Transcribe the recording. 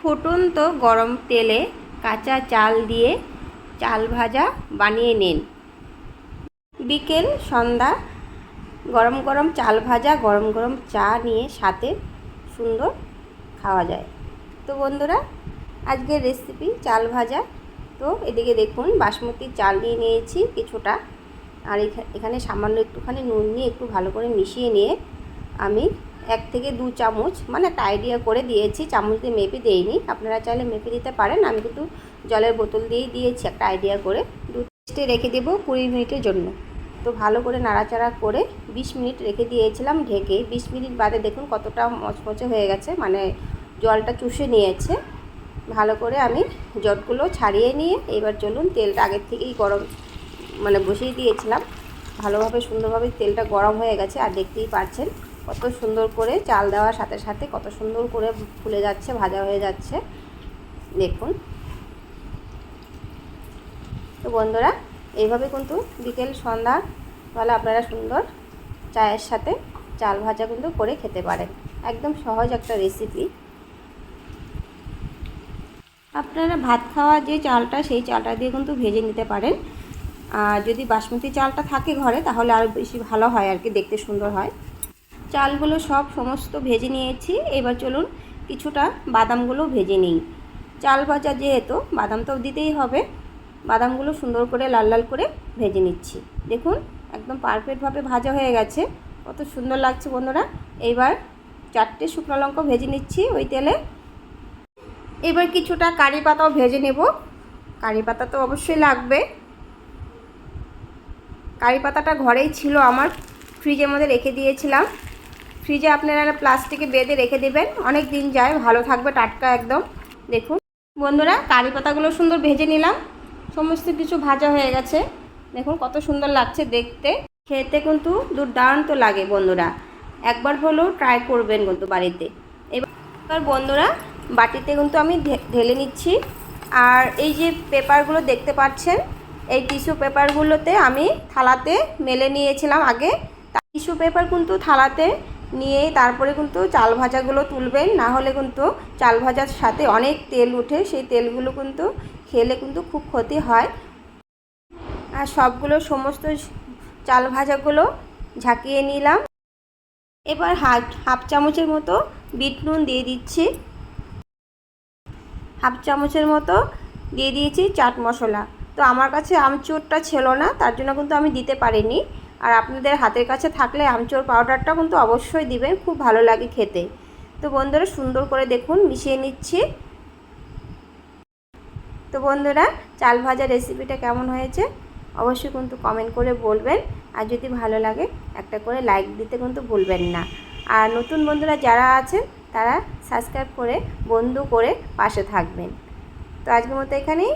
ফুটন্ত গরম তেলে কাঁচা চাল দিয়ে চাল ভাজা বানিয়ে নিন। বিকেল সন্ধ্যা গরম গরম চাল ভাজা গরম গরম চা নিয়ে সাথে সুন্দর খাওয়া যায়। তো বন্ধুরা, আজকের রেসিপি চাল ভাজা। তো এদিকে দেখুন বাসমতি চাল নিয়ে নিয়েছি কিছুটা, আর এখানে সামান্য একটুখানি নুন নিয়ে একটু ভালো করে মিশিয়ে নিয়ে আমি 1 থেকে 2 চামচ মানে একটা আইডিয়া করে দিয়েছি, চামচ দিয়ে মেপে দিইনি, আপনারা চাইলে মেপে দিতে পারেন। আমি কিন্তু জলের বোতল দিয়েই দিয়েছি একটা আইডিয়া করে। রেস্টে রেখে দেবো 20 মিনিটের জন্য। তো ভালো করে নাড়াচাড়া করে 20 মিনিট রেখে দিয়েছিলাম ঢেকে। 20 মিনিট বাদে দেখুন কতটা মচমচে হয়ে গেছে, মানে জলটা চুষে নিয়েছে। ভালো করে আমি জটগুলো ছাড়িয়ে নিয়ে এবার চলুন তেলটা আগের থেকেই গরম মানে বসিয়ে দিয়েছিলাম, ভালোভাবে সুন্দরভাবে তেলটা গরম হয়ে গেছে। আর দেখতেই পাচ্ছেন কত সুন্দর করে চাল দেওয়ার সাথে সাথে কত সুন্দর করে ফুলে যাচ্ছে, ভাজা হয়ে যাচ্ছে দেখুন। তো বন্ধুরা, এইভাবে কিন্তু বিকেল সন্ধ্যাবেলা আপনারা সুন্দর চায়ের সাথে চাল ভাজা কিন্তু করে খেতে পারেন। একদম সহজ একটা রেসিপি। আপনারা ভাত খাওয়া যে চালটা সেই চালটা দিয়ে কিন্তু ভেজে নিতে পারেন। আর যদি বাসমতি চালটা থাকে ঘরে তাহলে আরও বেশি ভালো হয় আর কি, দেখতে সুন্দর হয়। চালগুলো সমস্ত ভেজে নিয়েছি। এবার চলুন কিছুটা বাদামগুলো ভেজে নিই। চাল ভাজা যেহেতু বাদাম তো দিতেই হবে, বাদামগুলো সুন্দর করে লাল লাল করে ভেজে নিচ্ছি। দেখুন একদম পারফেক্টভাবে ভাজা হয়ে গেছে, কত সুন্দর লাগছে বন্ধুরা। এইবার 4টে শুকনো লঙ্কা ভেজে নিচ্ছি ওই তেলে। এবার কিছুটা কারি পাতাও ভেজে নেব। কারি পাতা তো অবশ্যই লাগবে। কারি পাতাটা ঘরেই ছিল আমার, ফ্রিজের মধ্যে রেখে দিয়েছিলাম। ফ্রিজে আপনারা প্লাস্টিকে বেঁধে রেখে দেবেন, অনেক দিন যায়, ভালো থাকবে, টাটকা একদম। দেখুন বন্ধুরা, কারি পাতাগুলো সুন্দর ভেজে নিলাম, সমস্ত কিছু ভাজা হয়ে গেছে। দেখুন কত সুন্দর লাগছে দেখতে, খেতে কিন্তু দুর্দান্ত লাগে বন্ধুরা। একবার হলেও ট্রাই করবেন কিন্তু বাড়িতে। এবার বন্ধুরা বাটিতে কিন্তু আমি ঢেলে নিচ্ছি। আর এই যে পেপারগুলো দেখতে পাচ্ছেন, এই টিস্যু পেপারগুলোতে আমি থালাতে মেলে নিয়েছিলাম আগে। টিস্যু পেপার কিন্তু থালাতে নিয়ে তারপরে কিন্তু চাল ভাজাগুলো তুলবেন, না হলে কিন্তু চাল ভাজার সাথে অনেক তেল উঠে, সেই তেলগুলো কিন্তু খেলে কিন্তু খুব ক্ষতি হয়। আর সবগুলো সমস্ত চাল ভাজাগুলো ঝাঁকিয়ে নিলাম। এবার হাফ চামচের মতো বিট নুন দিয়ে দিচ্ছি, হাফ চামচের মতো দিয়ে দিয়েছি চাট মশলা। তো আমার কাছে আমচুরটা ছিল না, তার জন্য কিন্তু আমি দিতে পারিনি। আর আপনাদের হাতের কাছে থাকলে আমচুর পাউডারটা কিন্তু অবশ্যই দিবেন, খুব ভালো লাগে খেতে। তো বন্ধুরা সুন্দর করে দেখুন মিশিয়ে নিচ্ছি। তো বন্ধুরা, চাল ভাজা রেসিপিটা কেমন হয়েছে অবশ্যই কিন্তু কমেন্ট করে বলবেন। আর যদি ভালো লাগে একটা করে লাইক দিতে কিন্তু ভুলবেন না। আর নতুন বন্ধুরা যারা আছেন তারা সাবস্ক্রাইব করে বন্ধু করে পাশে থাকবেন। তো আজকের মতো এখানেই।